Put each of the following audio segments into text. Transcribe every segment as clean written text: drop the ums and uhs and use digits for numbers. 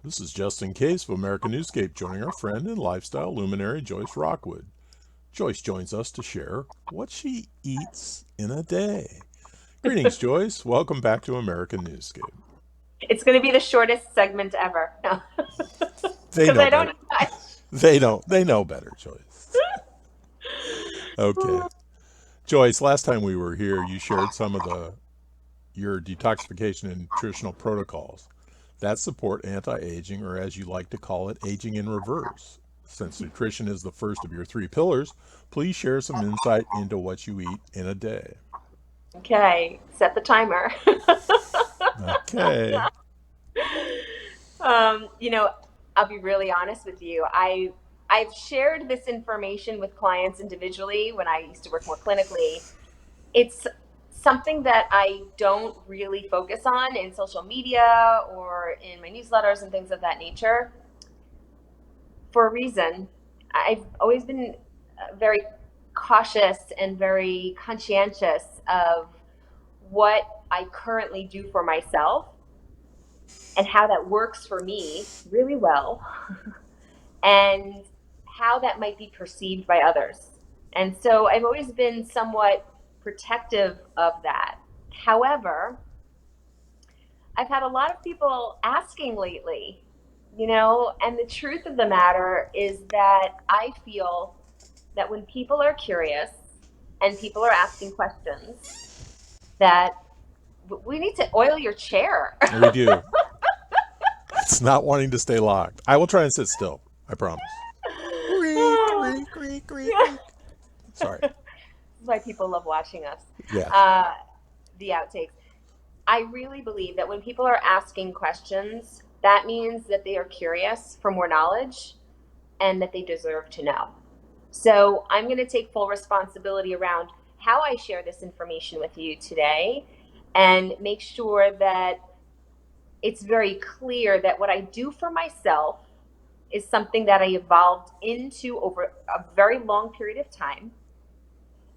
This is Justin Case of America Newscape joining our friend and lifestyle luminary Joyce Rockwood. Joyce joins us to share what she eats in a day. Greetings, Joyce. Welcome back to American Newscape. It's going to be the shortest segment ever. No, They because know I don't better. eat much. They know better, Joyce. Okay. Joyce, last time we were here, you shared some of the your detoxification and nutritional protocols that support anti-aging, or as you like to call it, aging in reverse. Since nutrition is the first of your three pillars, please share some insight into what you eat in a day. Okay, set the timer. Okay. um, you know, I'll be really honest with you. I've shared this information with clients individually when I used to work more clinically. It's something that I don't really focus on in social media or in my newsletters and things of that nature for a reason. I've always been very cautious and very conscientious of what I currently do for myself and how that works for me really well, and how that might be perceived by others. And so I've always been somewhat protective of that. However, I've had a lot of people asking lately, and the truth of the matter is that I feel that when people are curious and people are asking questions, that we need to oil your chair. We do. It's not wanting to stay locked. I will try and sit still. I promise. Creak, creak, creak, creak, Yeah. creak. Sorry. This is why people love watching us. Yes. Uh, the outtakes. I really believe that when people are asking questions, that means that they are curious for more knowledge and that they deserve to know. So I'm going to take full responsibility around how I share this information with you today and make sure that it's very clear that what I do for myself is something that I evolved into over a very long period of time.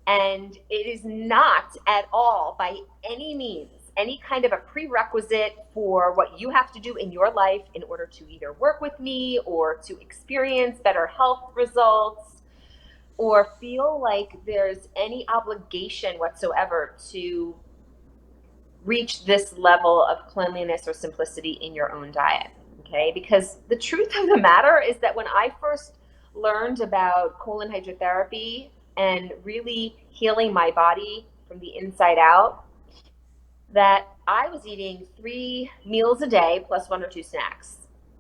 And it is not at all, by any means, any kind of a prerequisite for what you have to do in your life in order to either work with me or to experience better health results or feel like there's any obligation whatsoever to reach this level of cleanliness or simplicity in your own diet. Okay, because the truth of the matter is that when I first learned about colon hydrotherapy and really healing my body from the inside out, that I was eating 3 meals a day plus one or two snacks.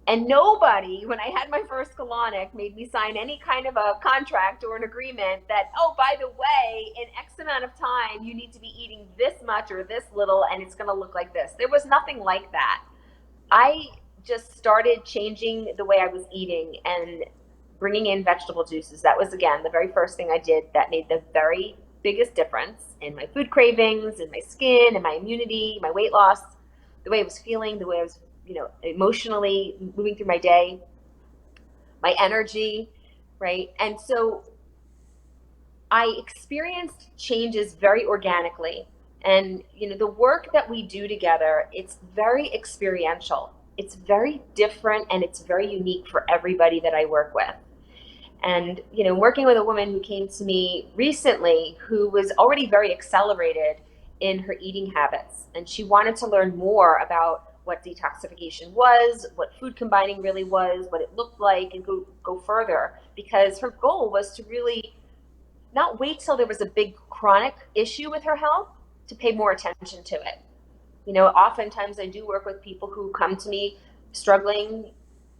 And nobody, when I had my first colonic, made me sign any kind of a contract or an agreement that, oh, by the way, in X amount of time, you need to be eating this much or this little, and it's going to look like this. There was nothing like that. I just started changing the way I was eating and bringing in vegetable juices. That was, again, the very first thing I did that made the very biggest difference in my food cravings, in my skin, in my immunity, my weight loss, the way I was feeling, the way I was, emotionally moving through my day, my energy, right? And so I experienced changes very organically. And the work that we do together, it's very experiential. It's very different and it's very unique for everybody that I work with. And working with a woman who came to me recently who was already very accelerated in her eating habits, and she wanted to learn more about what detoxification was, what food combining really was, what it looked like, and go further, because her goal was to really not wait till there was a big chronic issue with her health to pay more attention to it. Oftentimes I do work with people who come to me struggling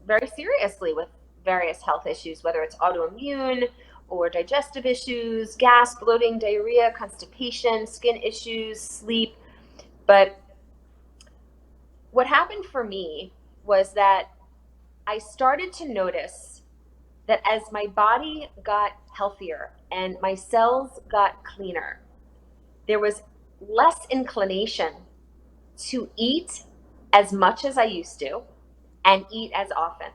very seriously with various health issues, whether it's autoimmune or digestive issues, gas, bloating, diarrhea, constipation, skin issues, sleep. But what happened for me was that I started to notice that as my body got healthier and my cells got cleaner, there was less inclination to eat as much as I used to and eat as often.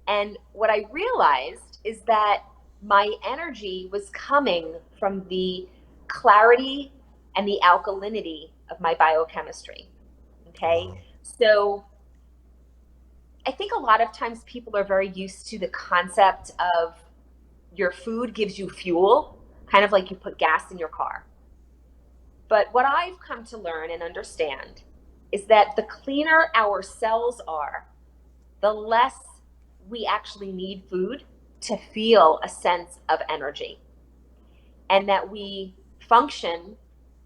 And what I realized is that my energy was coming from the clarity and the alkalinity of my biochemistry. Okay. Wow. So I think a lot of times people are very used to the concept of your food gives you fuel, kind of like you put gas in your car. But what I've come to learn and understand is that the cleaner our cells are, the less we actually need food to feel a sense of energy. And that we function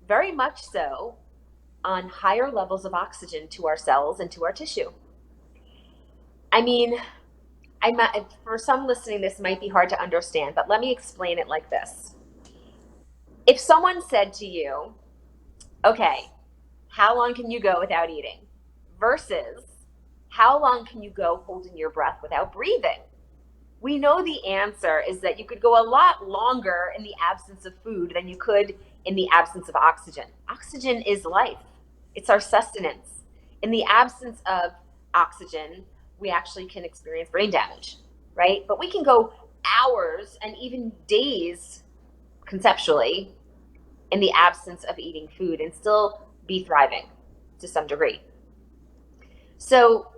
very much so on higher levels of oxygen to our cells and to our tissue. I mean, for some listening, this might be hard to understand, but let me explain it like this. If someone said to you, okay, how long can you go without eating? Versus, how long can you go holding your breath without breathing? We know the answer is that you could go a lot longer in the absence of food than you could in the absence of oxygen. Oxygen is life. It's our sustenance. In the absence of oxygen, we actually can experience brain damage, right? But we can go hours and even days conceptually in the absence of eating food and still be thriving to some degree. So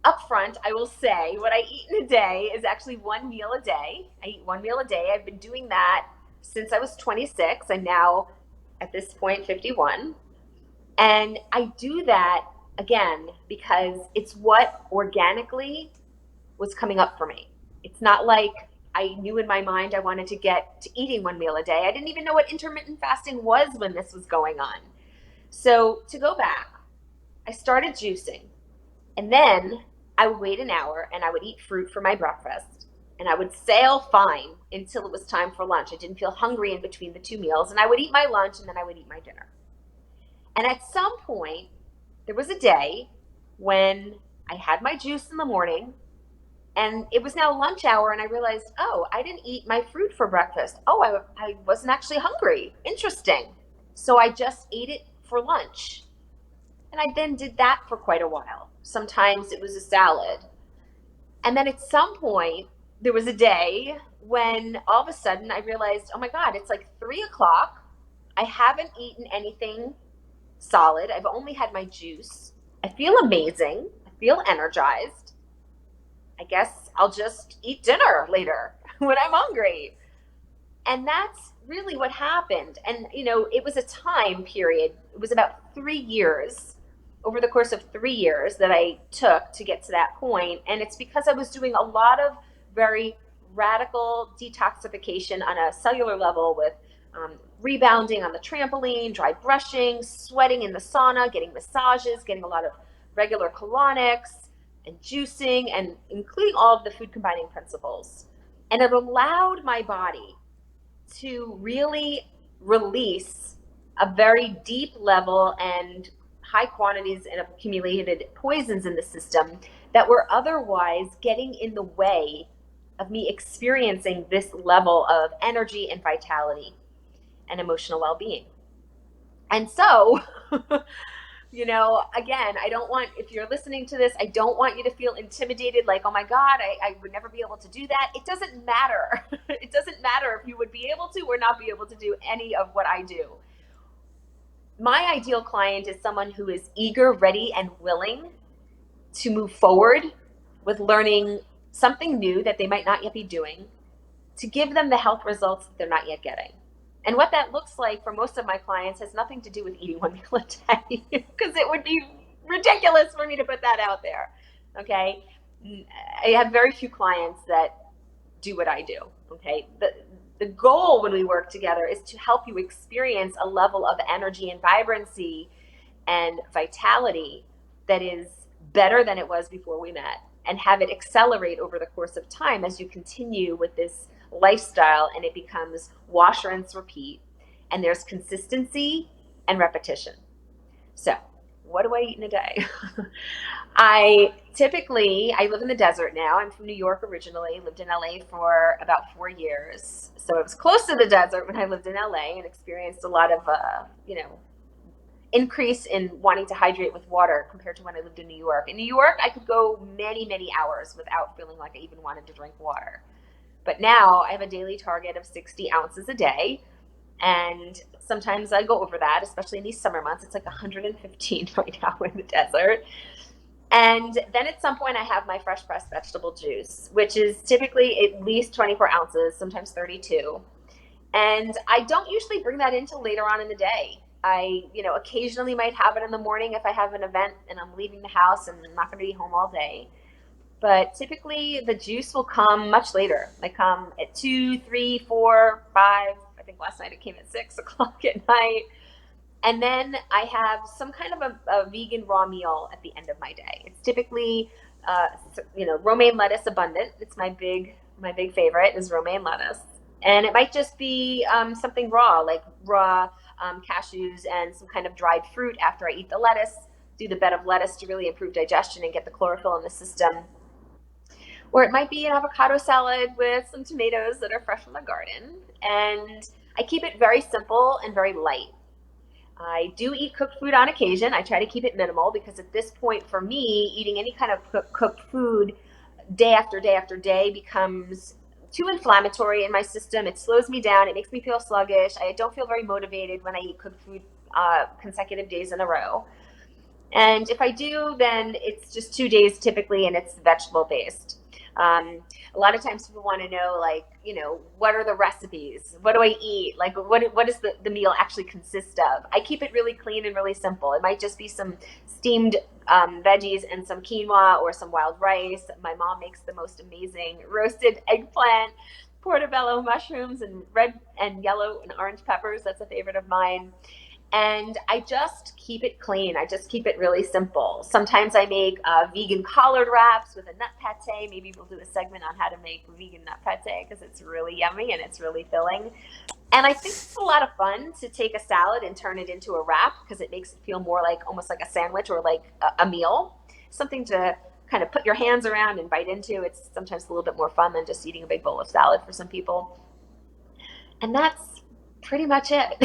up front, I will say what I eat in a day is actually one meal a day. I eat one meal a day. I've been doing that since I was 26. I'm now, at this point, 51. And I do that, again, because it's what organically was coming up for me. It's not like I knew in my mind I wanted to get to eating one meal a day. I didn't even know what intermittent fasting was when this was going on. So to go back, I started juicing. And then I would wait an hour and I would eat fruit for my breakfast. And I would sail fine until it was time for lunch. I didn't feel hungry in between the two meals. And I would eat my lunch and then I would eat my dinner. And at some point, there was a day when I had my juice in the morning and it was now lunch hour and I realized, oh, I didn't eat my fruit for breakfast. Oh, I wasn't actually hungry. Interesting. So I just ate it for lunch. And I then did that for quite a while. Sometimes it was a salad. And then at some point, there was a day when all of a sudden I realized, oh my God, it's like 3 o'clock. I haven't eaten anything solid. I've only had my juice. I feel amazing. I feel energized. I guess I'll just eat dinner later when I'm hungry. And that's really what happened. And, it was a time period. It was about 3 years, over the course of 3 years that I took to get to that point. And it's because I was doing a lot of very radical detoxification on a cellular level with rebounding on the trampoline, dry brushing, sweating in the sauna, getting massages, getting a lot of regular colonics and juicing, and including all of the food combining principles. And it allowed my body to really release a very deep level and high quantities of accumulated poisons in the system that were otherwise getting in the way of me experiencing this level of energy and vitality and emotional well-being. And so, again, I don't want, if you're listening to this, I don't want you to feel intimidated, like, oh my God, I would never be able to do that. It doesn't matter. It doesn't matter if you would be able to or not be able to do any of what I do. My ideal client is someone who is eager, ready, and willing to move forward with learning something new that they might not yet be doing, to give them the health results that they're not yet getting. And what that looks like for most of my clients has nothing to do with eating one meal a day, because it would be ridiculous for me to put that out there. Okay. I have very few clients that do what I do. Okay. The goal when we work together is to help you experience a level of energy and vibrancy and vitality that is better than it was before we met, and have it accelerate over the course of time as you continue with this lifestyle and it becomes wash, rinse, repeat, and there's consistency and repetition. So what do I eat in a day? I live in the desert now. I'm from New York originally, lived in LA for about 4 years. So I was close to the desert when I lived in LA and experienced a lot of, increase in wanting to hydrate with water compared to when I lived in New York. In New York, I could go many, many hours without feeling like I even wanted to drink water. But now I have a daily target of 60 ounces a day. And sometimes I go over that, especially in these summer months. It's like 115 right now in the desert. And then at some point, I have my fresh pressed vegetable juice, which is typically at least 24 ounces, sometimes 32. And I don't usually bring that in till later on in the day. I, occasionally might have it in the morning if I have an event and I'm leaving the house and I'm not going to be home all day. But typically, the juice will come much later. They come at 2, 3, 4, 5. I think last night it came at 6 o'clock at night. And then I have some kind of a vegan raw meal at the end of my day. It's typically, romaine lettuce abundant. It's my big favorite is romaine lettuce, and it might just be something raw, like raw cashews and some kind of dried fruit after I eat the lettuce. Do the bed of lettuce to really improve digestion and get the chlorophyll in the system. Or it might be an avocado salad with some tomatoes that are fresh from the garden. And I keep it very simple and very light. I do eat cooked food on occasion. I try to keep it minimal because at this point, for me, eating any kind of cooked food day after day after day becomes too inflammatory in my system. It slows me down. It makes me feel sluggish. I don't feel very motivated when I eat cooked food consecutive days in a row. And if I do, then it's just 2 days typically, and it's vegetable based. A lot of times people want to know, like, what are the recipes? What do I eat? Like, what does the meal actually consist of? I keep it really clean and really simple. It might just be some steamed veggies and some quinoa or some wild rice. My mom makes the most amazing roasted eggplant, portobello mushrooms, and red and yellow and orange peppers. That's a favorite of mine. And I just keep it clean. I just keep it really simple. Sometimes I make vegan collard wraps with a nut pate. Maybe we'll do a segment on how to make vegan nut pate because it's really yummy and it's really filling. And I think it's a lot of fun to take a salad and turn it into a wrap because it makes it feel more like almost like a sandwich or like a meal, something to kind of put your hands around and bite into. It's sometimes a little bit more fun than just eating a big bowl of salad for some people. And that's pretty much it.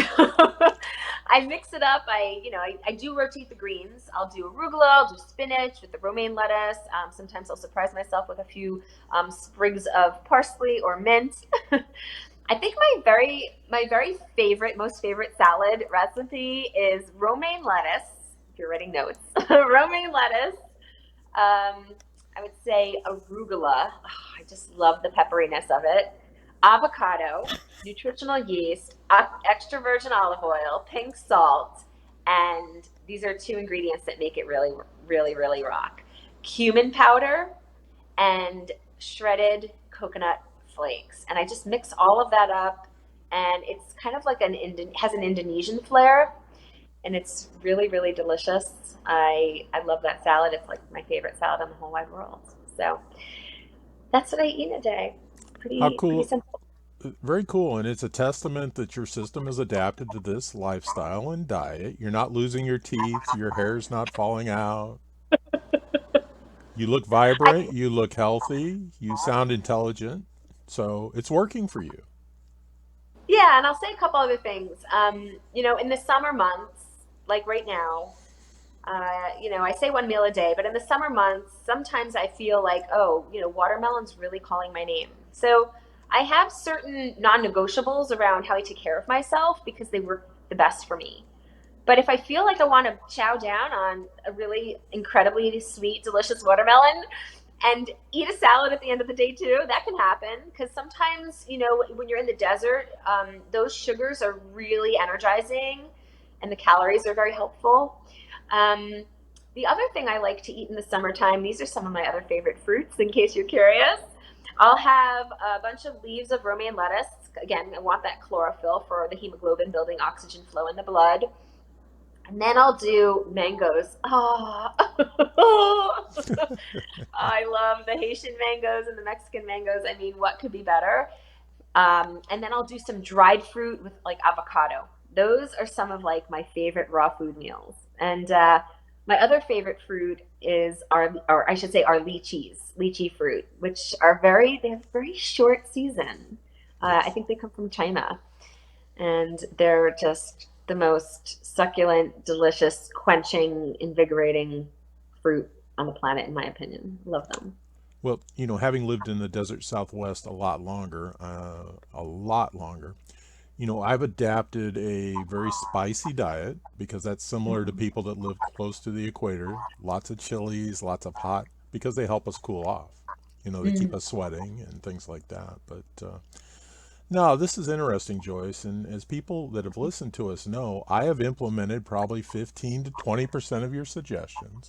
I mix it up. I do rotate the greens. I'll do arugula. I'll do spinach with the romaine lettuce. Sometimes I'll surprise myself with a few sprigs of parsley or mint. I think my very favorite, most favorite salad recipe is romaine lettuce. If you're writing notes, romaine lettuce. I would say arugula. Oh, I just love the pepperiness of it. Avocado, nutritional yeast, extra virgin olive oil, pink salt, and these are two ingredients that make it really, really, really rock. Cumin powder and shredded coconut flakes. And I just mix all of that up, and it's kind of like has an Indonesian flair, and it's really, really delicious. I love that salad. It's like my favorite salad in the whole wide world. So that's what I eat a day. How Pretty cool! simple. Very cool, and it's a testament that your system is adapted to this lifestyle and diet. You're not losing your teeth, your hair's not falling out. You look I, vibrant, you look healthy, you sound intelligent. So it's working for you. yeah, and I'll say a couple other things. In the summer months, like right now, I say one meal a day, but in the summer months, sometimes I feel like, oh, watermelon's really calling my name. So I have certain non-negotiables around how I take care of myself because they work the best for me. But if I feel like I want to chow down on a really incredibly sweet, delicious watermelon and eat a salad at the end of the day too, that can happen because sometimes, when you're in the desert, those sugars are really energizing and the calories are very helpful. Um, the other thing I like to eat in the summertime, these are some of my other favorite fruits in case you're curious. I'll have a bunch of leaves of romaine lettuce. Again, I want that chlorophyll for the hemoglobin building oxygen flow in the blood. And then I'll do mangoes. Oh, I love the Haitian mangoes and the Mexican mangoes. I mean, what could be better? And then I'll do some dried fruit with like avocado. Those are some of like my favorite raw food meals. And my other favorite fruit is or I should say, our lychee fruit, which they have very short season. I Yes. think they come from China, and they're just the most succulent, delicious, quenching, invigorating fruit on the planet, in my opinion. Love them. Well, having lived in the desert Southwest a lot longer, I've adapted a very spicy diet because that's similar to people that live close to the equator. Lots of chilies, lots of hot, because they help us cool off. They keep Mm. us sweating and things like that. But no, this is interesting, Joyce. And as people that have listened to us know, I have implemented probably 15 to 20% of your suggestions,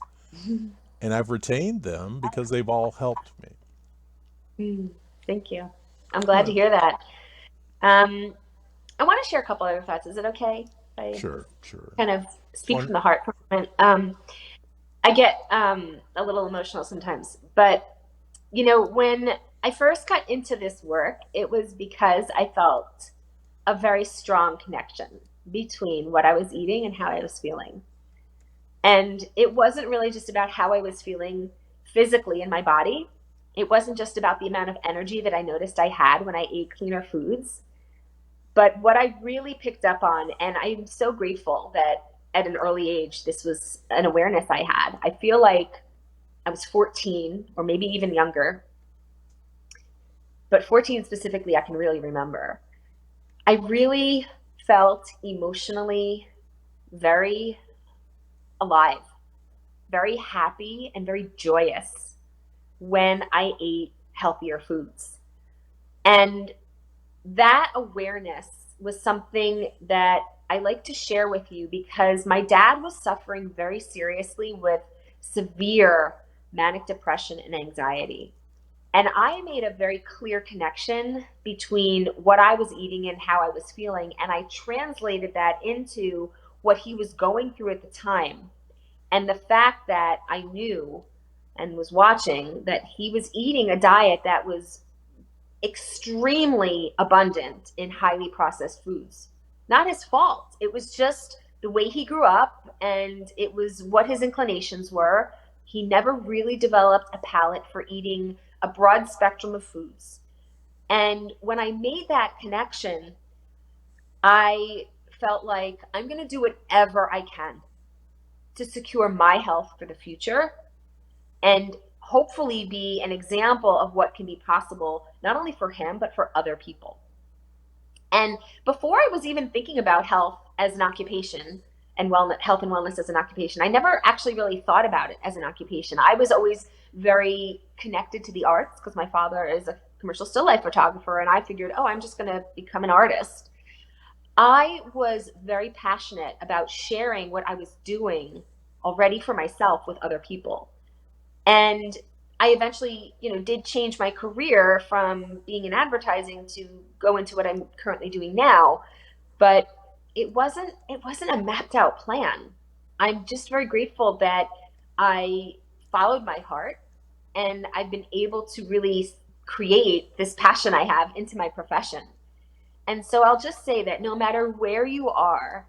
and I've retained them because they've all helped me. Mm. Thank you. I'm glad to Yeah, hear that. Um, I want to share a couple other thoughts. Is it okay if I sure, sure. kind of It's speak one. from the heart for a moment? I get a little emotional sometimes, but when I first got into this work, it was because I felt a very strong connection between what I was eating and how I was feeling. And it wasn't really just about how I was feeling physically in my body. It wasn't just about the amount of energy that I noticed I had when I ate cleaner foods. But what I really picked up on, and I'm so grateful that at an early age, this was an awareness I had. I feel like I was 14 or maybe even younger, but 14 specifically, I can really remember. I really felt emotionally very alive, very happy, and very joyous when I ate healthier foods. And that awareness was something that I like to share with you because my dad was suffering very seriously with severe manic depression and anxiety. And I made a very clear connection between what I was eating and how I was feeling. And I translated that into what he was going through at the time. And the fact that I knew and was watching that he was eating a diet that was extremely abundant in highly processed foods. Not his fault. It was just the way he grew up and it was what his inclinations were. He never really developed a palate for eating a broad spectrum of foods. And when I made that connection, I felt like I'm going to do whatever I can to secure my health for the future and hopefully be an example of what can be possible, not only for him, but for other people. And before I was even thinking about health as an occupation and wellness, health and wellness as an occupation, I never actually really thought about it as an occupation. I was always very connected to the arts because my father is a commercial still life photographer, and I figured, oh, I'm just going to become an artist. I was very passionate about sharing what I was doing already for myself with other people. And I eventually, did change my career from being in advertising to go into what I'm currently doing now. But it wasn't a mapped out plan. I'm just very grateful that I followed my heart and I've been able to really create this passion I have into my profession. And so I'll just say that no matter where you are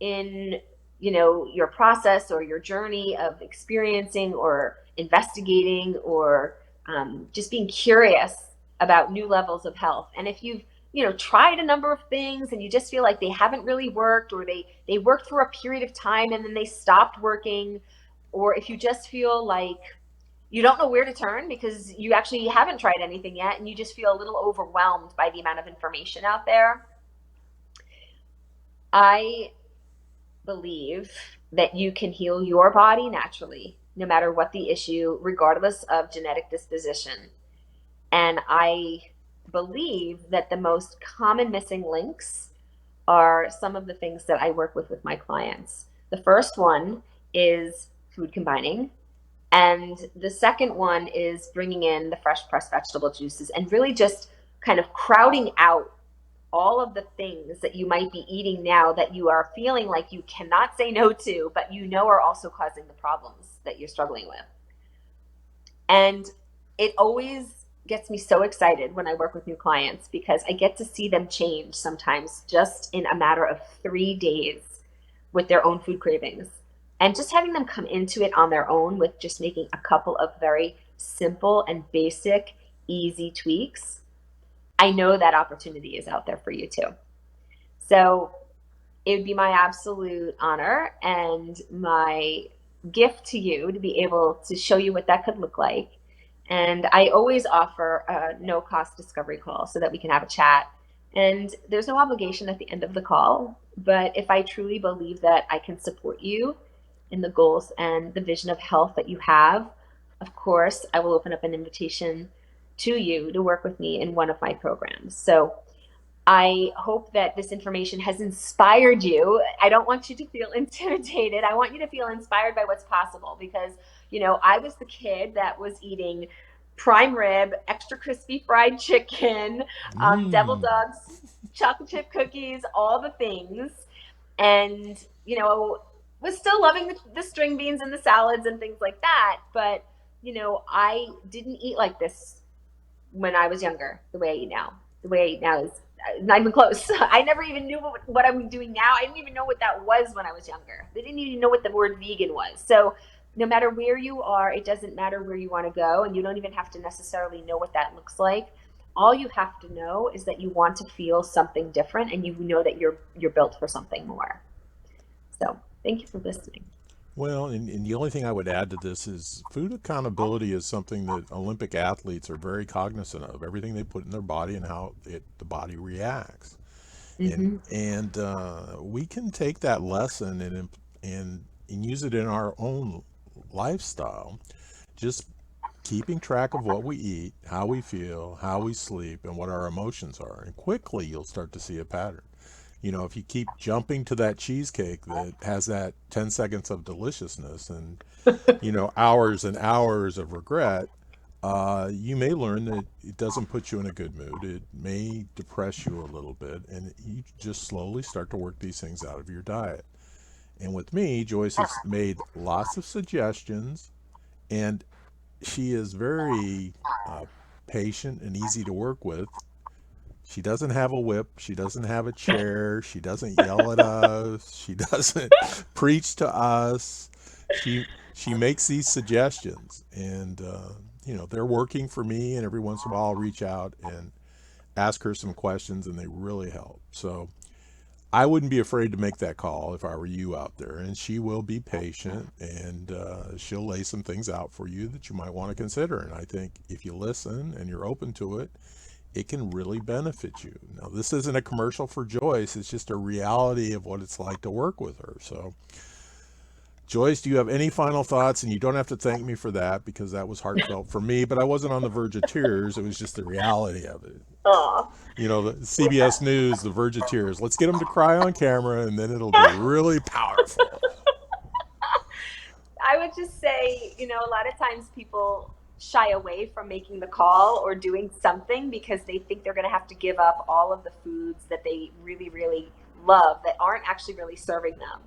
in, your process or your journey of experiencing or investigating or just being curious about new levels of health. And if you've, tried a number of things and you just feel like they haven't really worked, or they worked for a period of time and then they stopped working, or if you just feel like you don't know where to turn because you actually haven't tried anything yet and you just feel a little overwhelmed by the amount of information out there, I believe that you can heal your body naturally, no matter what the issue, regardless of genetic disposition. And I believe that the most common missing links are some of the things that I work with my clients. The first one is food combining. And the second one is bringing in the fresh pressed vegetable juices and really just kind of crowding out all of the things that you might be eating now that you are feeling like you cannot say no to, but are also causing the problems that you're struggling with. And it always gets me so excited when I work with new clients because I get to see them change sometimes just in a matter of 3 days with their own food cravings. And just having them come into it on their own with just making a couple of very simple and basic, easy tweaks, I know that opportunity is out there for you too. So it would be my absolute honor and my gift to you to be able to show you what that could look like. And I always offer a no cost discovery call so that we can have a chat And there's no obligation at the end of the call. But if I truly believe that I can support you in the goals and the vision of health that you have, of course, I will open up an invitation to you to work with me in one of my programs. So I hope that this information has inspired you. I don't want you to feel intimidated. I want you to feel inspired by what's possible because, I was the kid that was eating prime rib, extra crispy fried chicken, devil Mm. dogs, chocolate chip cookies, all the things. And, was still loving the string beans and the salads and things like that. But, I didn't eat like this when I was younger, the way I eat now. The way I eat now is not even close. I never even knew what I'm doing now. I didn't even know what that was when I was younger. They didn't even know what the word vegan was. So no matter where you are, it doesn't matter where you want to go, and you don't even have to necessarily know what that looks like. All you have to know is that you want to feel something different, and you know that you're built for something more. So thank you for listening. Well, and the only thing I would add to this is food accountability is something that Olympic athletes are very cognizant of. Everything they put in their body and how the body reacts, and Mm-hmm. we can take that lesson and use it in our own lifestyle. Just keeping track of what we eat, how we feel, how we sleep, and what our emotions are, and quickly you'll start to see a pattern. If you keep jumping to that cheesecake that has that 10 seconds of deliciousness and, hours and hours of regret, you may learn that it doesn't put you in a good mood. It may depress you a little bit, and you just slowly start to work these things out of your diet. And with me, Joyce has made lots of suggestions, and she is very patient and easy to work with. She doesn't have a whip. She doesn't have a chair. She doesn't yell at us. She doesn't preach to us. She makes these suggestions, and they're working for me. And every once in a while, I'll reach out and ask her some questions, and they really help. So I wouldn't be afraid to make that call if I were you out there. And she will be patient, and she'll lay some things out for you that you might want to consider. And I think if you listen and you're open to it, it can really benefit you. Now, this isn't a commercial for Joyce, it's just a reality of what it's like to work with her. So, Joyce, do you have any final thoughts? And you don't have to thank me for that because that was heartfelt for me, but I wasn't on the verge of tears. It was just the reality of it. Oh. The CBS News, the verge of tears. Let's get them to cry on camera and then it'll be really powerful. I would just say, a lot of times people shy away from making the call or doing something because they think they're going to have to give up all of the foods that they really, really love that aren't actually really serving them.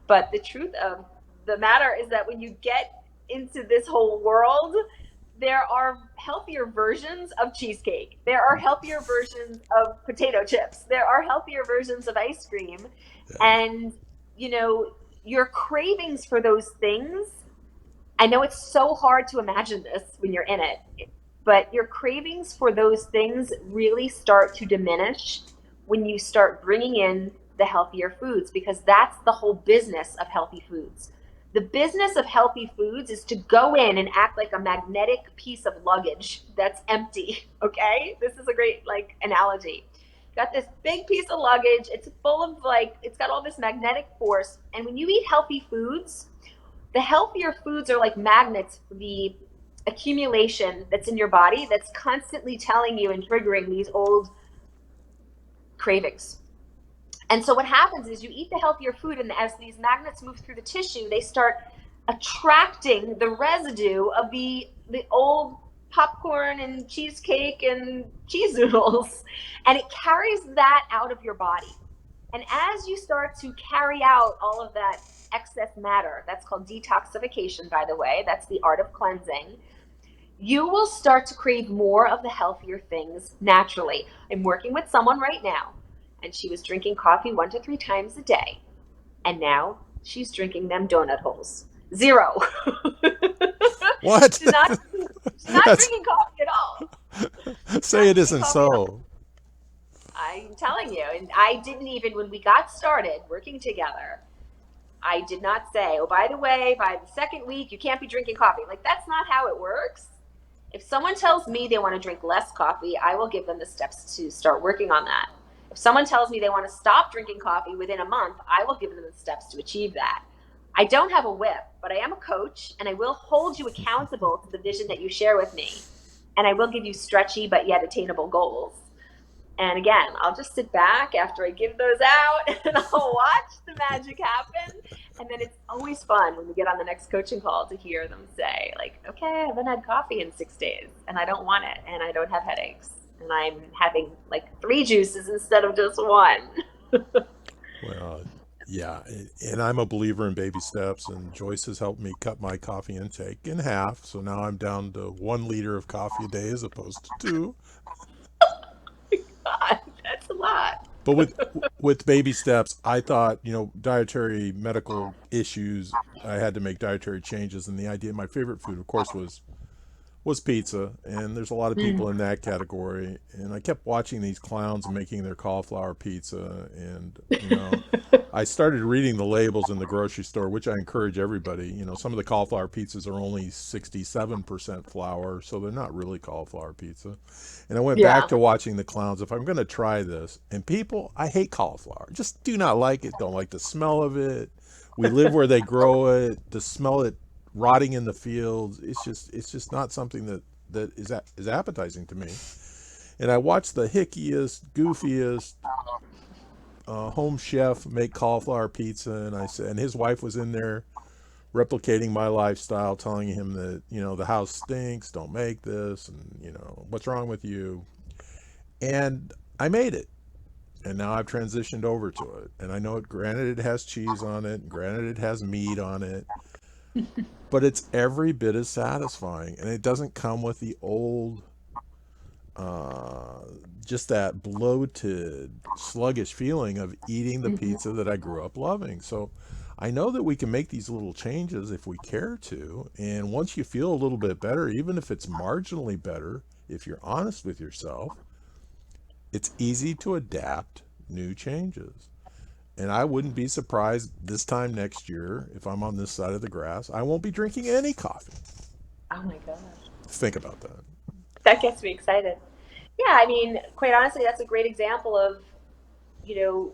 But the truth of the matter is that when you get into this whole world, there are healthier versions of cheesecake. There are healthier versions of potato chips. There are healthier versions of ice cream. Yeah. And, you know, your cravings for those things, I know it's so hard to imagine this when you're in it, but your cravings for those things really start to diminish when you start bringing in the healthier foods, because that's the whole business of healthy foods. The business of healthy foods is to go in and act like a magnetic piece of luggage that's empty. Okay, this is a great analogy. Got this big piece of luggage, it's full of it's got all this magnetic force, and when you eat healthy foods, the healthier foods are like magnets for the accumulation that's in your body that's constantly telling you and triggering these old cravings. And so what happens is you eat the healthier food, and as these magnets move through the tissue, they start attracting the residue of the old popcorn and cheesecake and cheese noodles, and it carries that out of your body. And as you start to carry out all of that excess matter, that's called detoxification, by the way, that's the art of cleansing, you will start to crave more of the healthier things naturally. I'm working with someone right now, and she was drinking coffee 1 to 3 times a day, and now she's drinking them donut holes. Zero. What? she's not she's not That's drinking coffee at all. She's say not it drinking isn't coffee at all. so. I'm telling you, and I didn't even, when we got started working together, I did not say, oh, by the way, by the second week, you can't be drinking coffee. Like, that's not how it works. If someone tells me they want to drink less coffee, I will give them the steps to start working on that. If someone tells me they want to stop drinking coffee within a month, I will give them the steps to achieve that. I don't have a whip, but I am a coach, and I will hold you accountable to the vision that you share with me. And I will give you stretchy but yet attainable goals. And again, I'll just sit back after I give those out and I'll watch the magic happen. And then it's always fun when we get on the next coaching call to hear them say, like, okay, I haven't had coffee in 6 days and I don't want it and I don't have headaches. And I'm having like 3 juices instead of just one. Well, yeah, and I'm a believer in baby steps, and Joyce has helped me cut my coffee intake in half. So now I'm down to 1 liter of coffee a day as opposed to two. God, that's a lot. But with baby steps, I thought, dietary medical issues, I had to make dietary changes, and the idea, my favorite food, of course, was pizza, and there's a lot of Mm. people in that category, and I kept watching these clowns making their cauliflower pizza, and I started reading the labels in the grocery store, which I encourage everybody. Some of the cauliflower pizzas are only 67% flour, so they're not really cauliflower pizza. And I went back Yeah. to watching the clowns. If I'm going to try this, and people, I hate cauliflower. Just do not like it. Don't like the smell of it. We live where they grow it. To smell it rotting in the fields, it's just not something that is appetizing to me. And I watched the hickiest, goofiest home chef make cauliflower pizza, and I said, and his wife was in there replicating my lifestyle, telling him that the house stinks, don't make this, and what's wrong with you. And I made it, and now I've transitioned over to it, and I know it. Granted, it has cheese on it, and granted, it has meat on it, but it's every bit as satisfying, and it doesn't come with the old uh, just that bloated, sluggish feeling of eating the Hmm. pizza that I grew up loving. So I know that we can make these little changes if we care to. And once you feel a little bit better, even if it's marginally better, if you're honest with yourself, it's easy to adapt new changes. And I wouldn't be surprised this time next year, if I'm on this side of the grass, I won't be drinking any coffee. Oh my gosh. Think about that. That gets me excited. Yeah, I mean, quite honestly, that's a great example of, you know,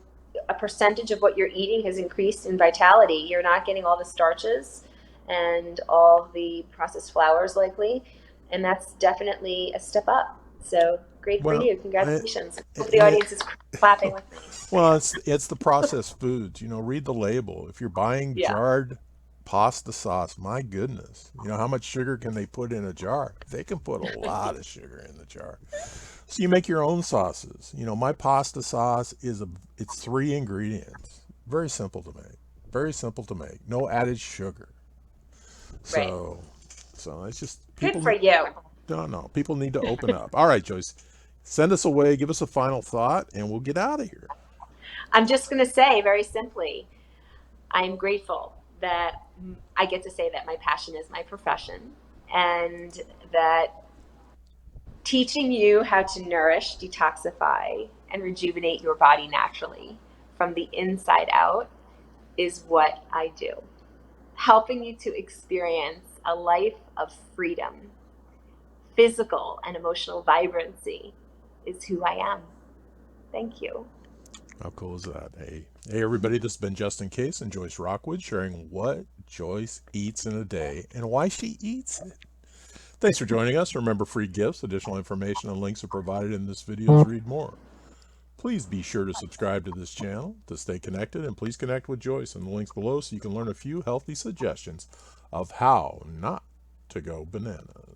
a percentage of what you're eating has increased in vitality. You're not getting all the starches and all the processed flours likely, and that's definitely a step up. So great for Well, you. I, Congratulations. Hope the and it, audience is clapping with me. well, it's the processed foods. Read the label. If you're buying Yeah. jarred pasta sauce, my goodness, how much sugar can they put in a jar? They can put a lot of sugar in the jar. So you make your own sauces. My pasta sauce it's 3 ingredients. Very simple to make. Very simple to make. No added sugar. Right. So, it's just Good people. for you. No, no, people need to open up. All right, Joyce, send us away. Give us a final thought, and we'll get out of here. I'm just going to say very simply, I'm grateful that I get to say that my passion is my profession and that teaching you how to nourish, detoxify, and rejuvenate your body naturally from the inside out is what I do. Helping you to experience a life of freedom, physical and emotional vibrancy is who I am. Thank you. How cool is that? Hey, everybody, this has been Justin Case and Joyce Rockwood sharing what Joyce eats in a day and why she eats it. Thanks for joining us. Remember, free gifts, additional information, and links are provided in this video's read more. Please be sure to subscribe to this channel to stay connected, and please connect with Joyce in the links below so you can learn a few healthy suggestions of how not to go bananas.